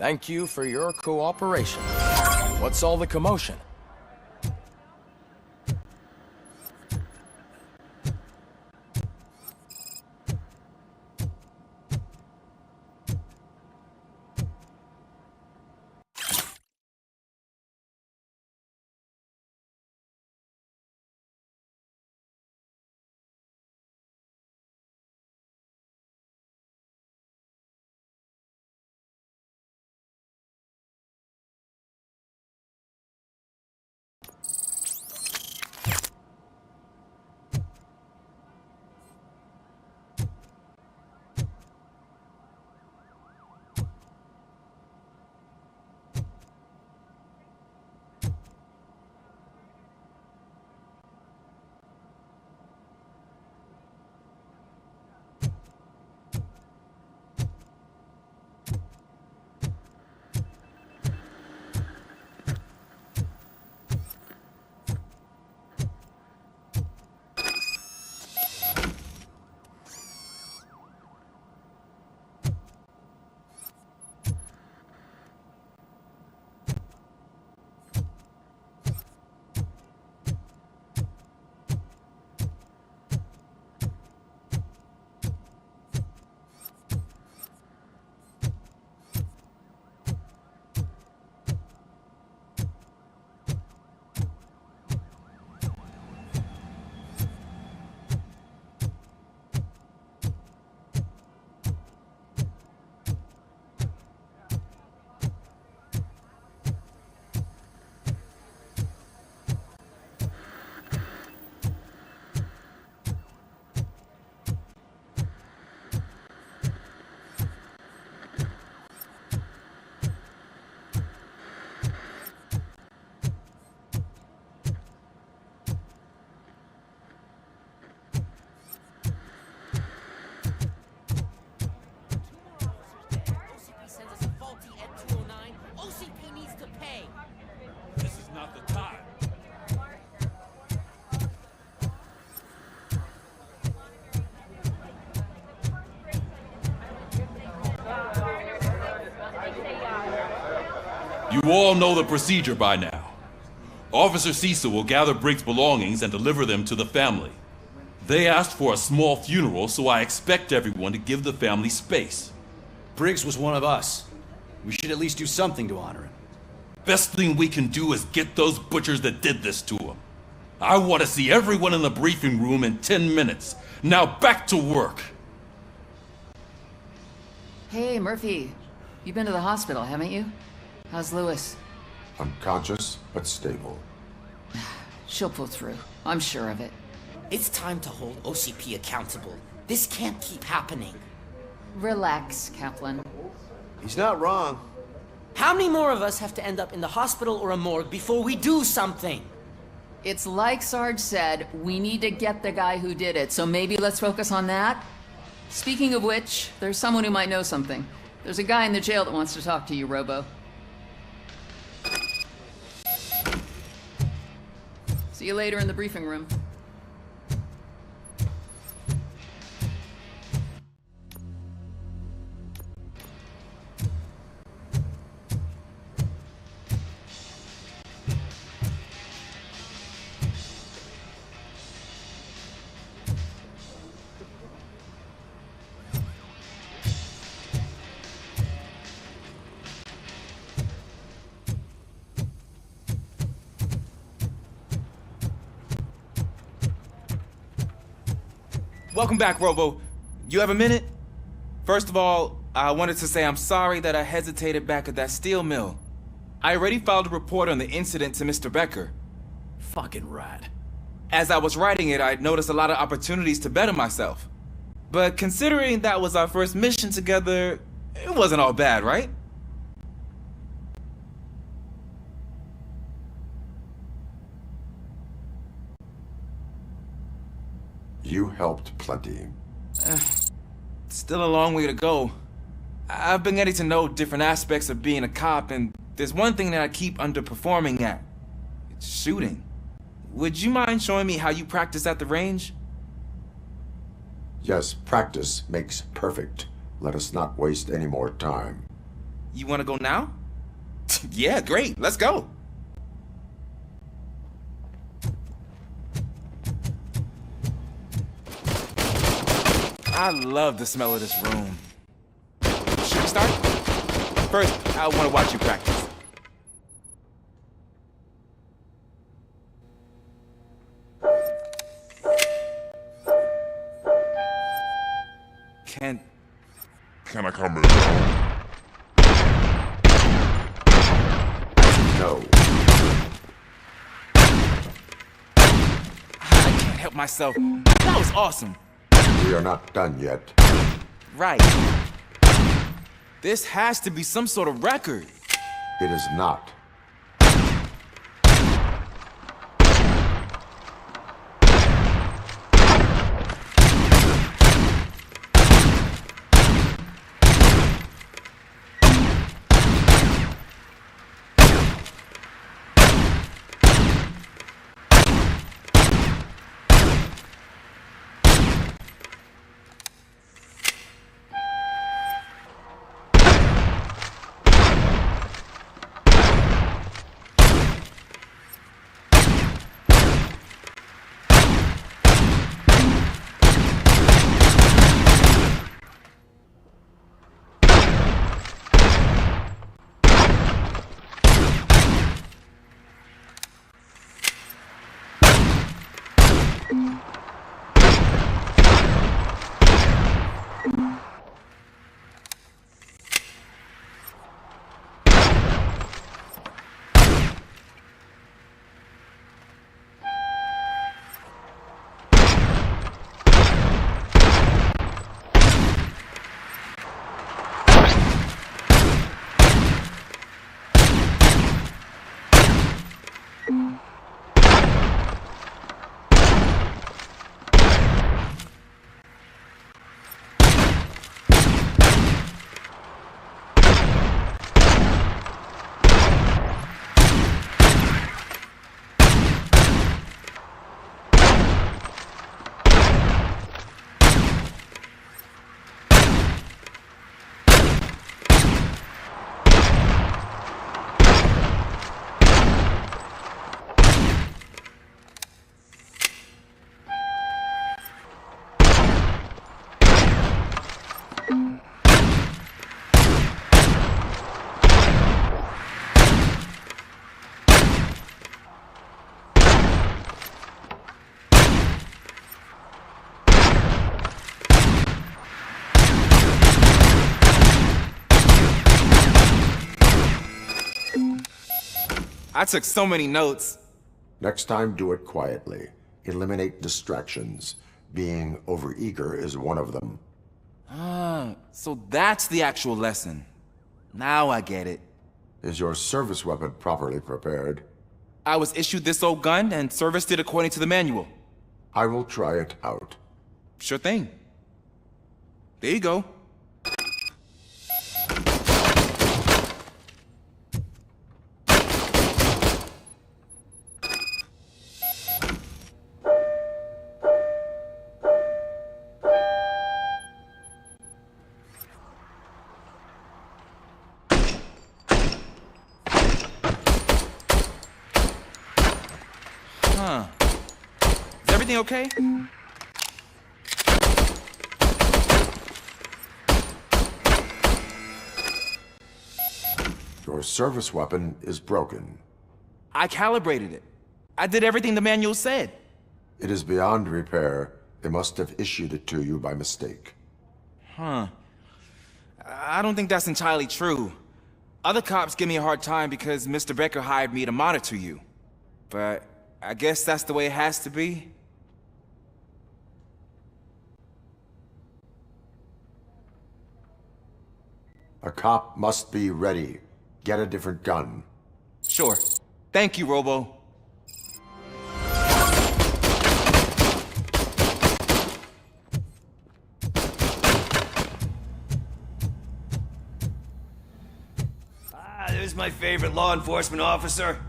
Thank you for your cooperation. What's all the commotion? You all know the procedure by now. Officer Cecil will gather Briggs' belongings and deliver them to the family. They asked for a small funeral, so I expect everyone to give the family space. Briggs was one of us. We should at least do something to honor him. Best thing we can do is get those butchers that did this to him. I want to see everyone in the briefing room in 10 minutes. Now back to work. Hey, Murphy. You've been to the hospital, haven't you? How's Lewis? Unconscious, but stable. She'll pull through. I'm sure of it. It's time to hold OCP accountable. This can't keep happening. Relax, Kaplan. He's not wrong. How many more of us have to end up in the hospital or a morgue before we do something? It's like Sarge said, we need to get the guy who did it, so maybe let's focus on that? Speaking of which, there's someone who might know something. There's a guy in the jail that wants to talk to you, Robo. See you later in the briefing room. Welcome back, Robo. You have a minute? First of all, I wanted to say I'm sorry that I hesitated back at that steel mill. I already filed a report on the incident to Mr. Becker. Fucking rat. As I was writing it, I'd noticed a lot of opportunities to better myself. But considering that was our first mission together, it wasn't all bad, right? You helped plenty. Still a long way to go. I've been getting to know different aspects of being a cop, and there's one thing that I keep underperforming at. It's shooting. Would you mind showing me how you practice at the range? Yes, practice makes perfect. Let us not waste any more time. You wanna go now? Yeah, great, let's go. I love the smell of this room. Should we start? First, I wanna watch you practice. Can I come in? No. I can't help myself. That was awesome. We are not done yet. Right. This has to be some sort of record. It is not. I took so many notes. Next time, do it quietly. Eliminate distractions. Being overeager is one of them. Ah, so that's the actual lesson. Now I get it. Is your service weapon properly prepared? I was issued this old gun and serviced it according to the manual. I will try it out. Sure thing. There you go. Huh. Is everything okay? Your service weapon is broken. I calibrated it. I did everything the manual said. It is beyond repair. They must have issued it to you by mistake. Huh. I don't think that's entirely true. Other cops give me a hard time because Mr. Becker hired me to monitor you. But I guess that's the way it has to be. A cop must be ready. Get a different gun. Sure. Thank you, Robo. There's my favorite law enforcement officer.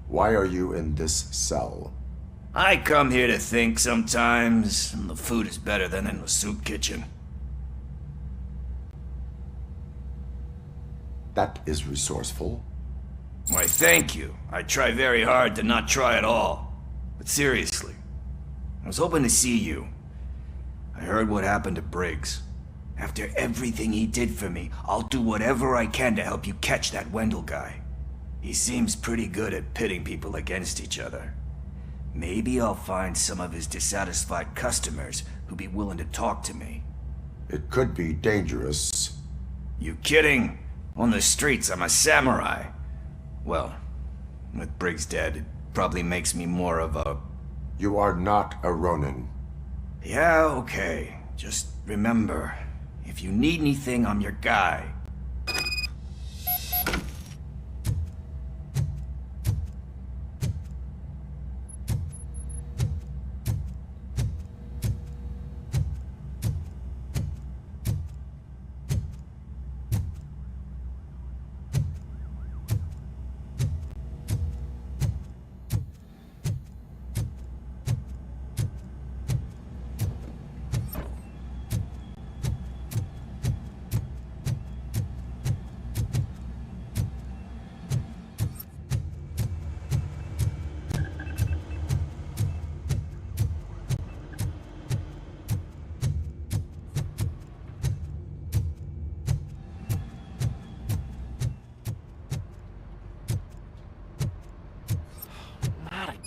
Why are you in this cell? I come here to think sometimes, and the food is better than in the soup kitchen. That is resourceful. Why, thank you. I try very hard to not try at all. But seriously, I was hoping to see you. I heard what happened to Briggs. After everything he did for me, I'll do whatever I can to help you catch that Wendell guy. He seems pretty good at pitting people against each other. Maybe I'll find some of his dissatisfied customers who'd be willing to talk to me. It could be dangerous. You kidding? On the streets, I'm a samurai. Well, with Briggs dead, it probably makes me more of a... You are not a Ronin. Yeah, okay. Just remember, if you need anything, I'm your guy.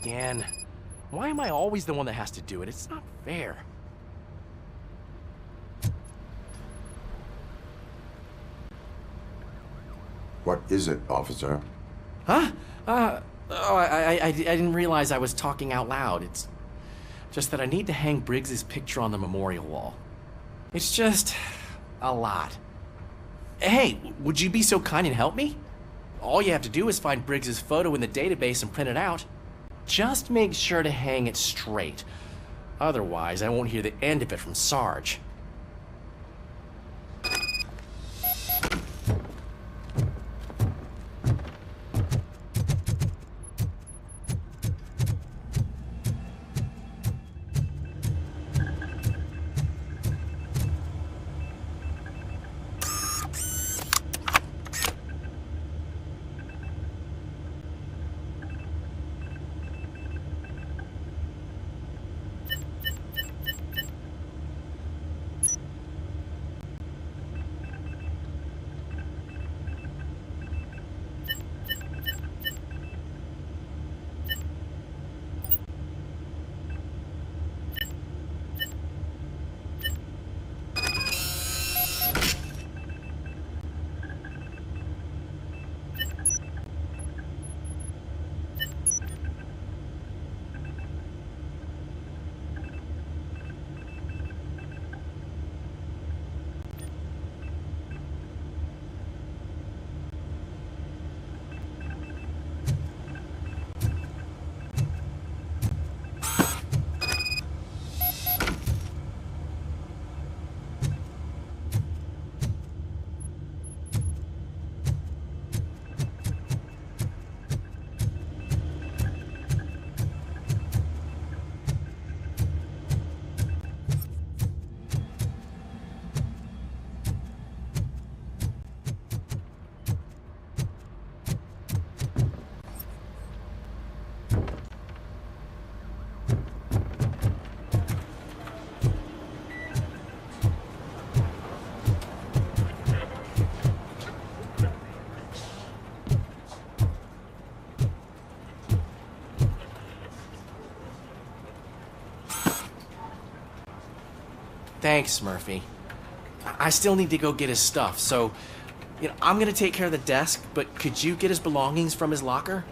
Again. Why am I always the one that has to do it? It's not fair. What is it, officer? Huh? I didn't realize I was talking out loud. It's just that I need to hang Briggs's picture on the memorial wall. It's just a lot. Hey, would you be so kind and help me? All you have to do is find Briggs's photo in the database and print it out. Just make sure to hang it straight. Otherwise, I won't hear the end of it from Sarge. Thanks, Murphy. I still need to go get his stuff, so, I'm gonna take care of the desk, but could you get his belongings from his locker?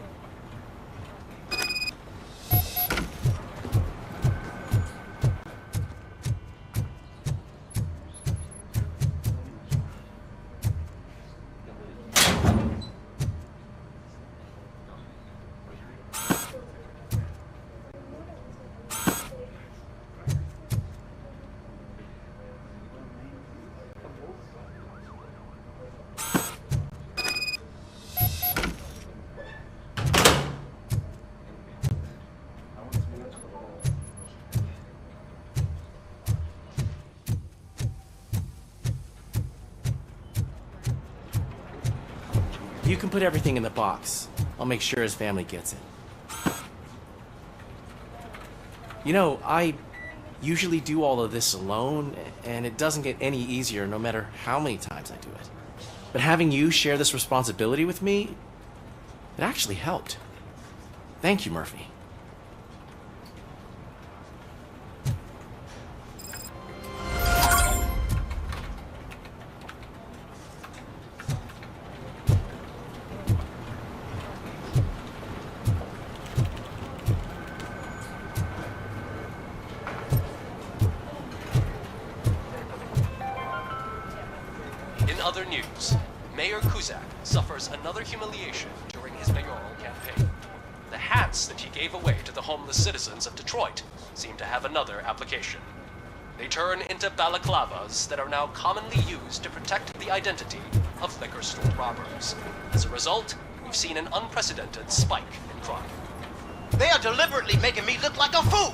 You can put everything in the box. I'll make sure his family gets it. You know, I usually do all of this alone, and it doesn't get any easier no matter how many times I do it. But having you share this responsibility with me, it actually helped. Thank you, Murphy. Other news, Mayor Kuzak suffers another humiliation during his mayoral campaign. The hats that he gave away to the homeless citizens of Detroit seem to have another application. They turn into balaclavas that are now commonly used to protect the identity of liquor store robbers. As a result, we've seen an unprecedented spike in crime. They are deliberately making me look like a fool!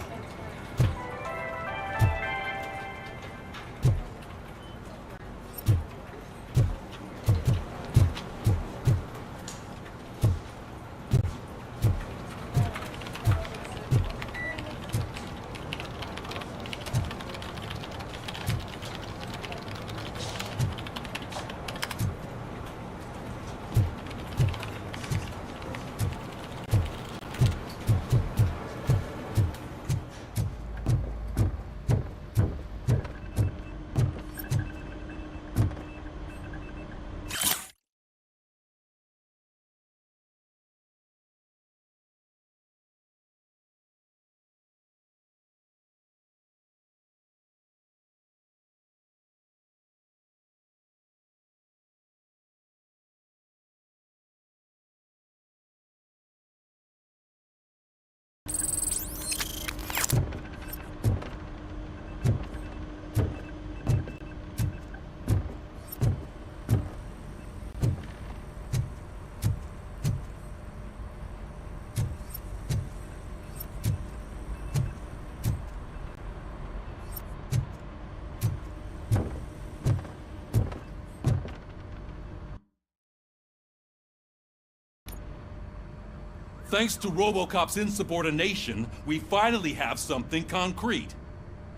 Thanks to Robocop's insubordination, we finally have something concrete.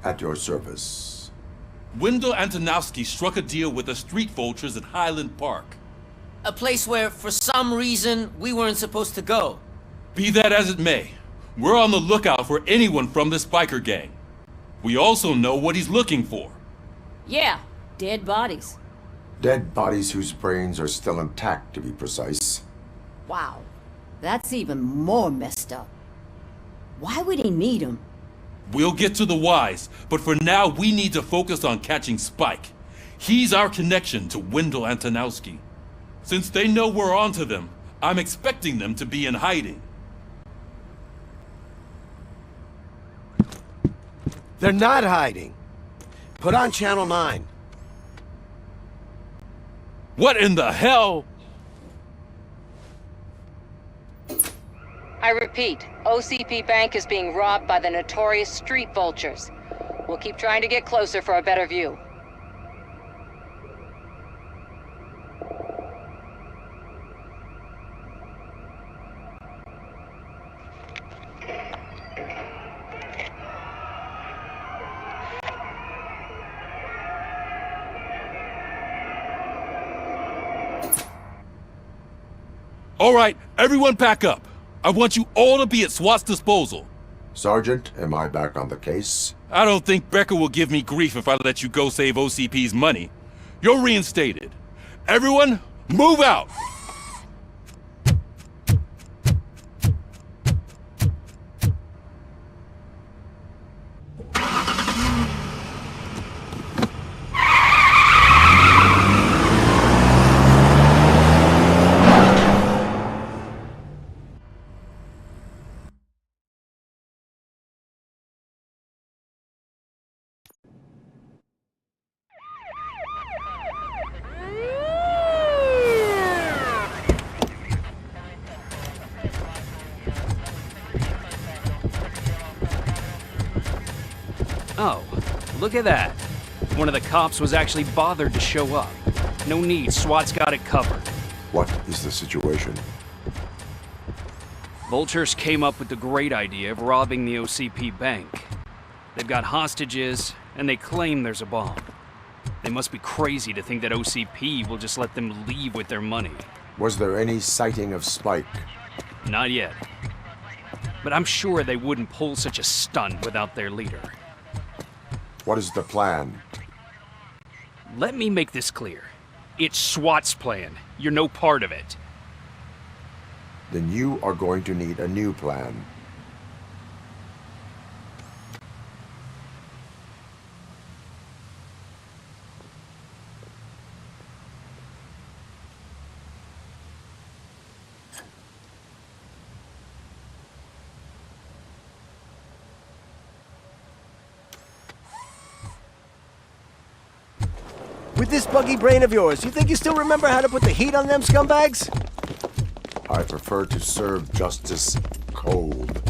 At your service. Wendell Antonowski struck a deal with the street vultures at Highland Park. A place where, for some reason, we weren't supposed to go. Be that as it may, we're on the lookout for anyone from this biker gang. We also know what he's looking for. Yeah, dead bodies. Dead bodies whose brains are still intact, to be precise. Wow, that's even more messed up. Why would he need them? We'll get to the whys, but for now we need to focus on catching Spike. He's our connection to Wendell Antonowski. Since they know we're onto them, I'm expecting them to be in hiding. They're not hiding. Put on Channel 9. What in the hell? I repeat, OCP Bank is being robbed by the notorious street vultures. We'll keep trying to get closer for a better view. All right, everyone pack up. I want you all to be at SWAT's disposal. Sergeant, am I back on the case? I don't think Becker will give me grief if I let you go save OCP's money. You're reinstated. Everyone, move out! Oh, look at that. One of the cops was actually bothered to show up. No need, SWAT's got it covered. What is the situation? Vultures came up with the great idea of robbing the OCP bank. They've got hostages, and they claim there's a bomb. They must be crazy to think that OCP will just let them leave with their money. Was there any sighting of Spike? Not yet. But I'm sure they wouldn't pull such a stunt without their leader. What is the plan? Let me make this clear. It's SWAT's plan. You're no part of it. Then you are going to need a new plan. With this buggy brain of yours, you think you still remember how to put the heat on them scumbags? I prefer to serve justice cold.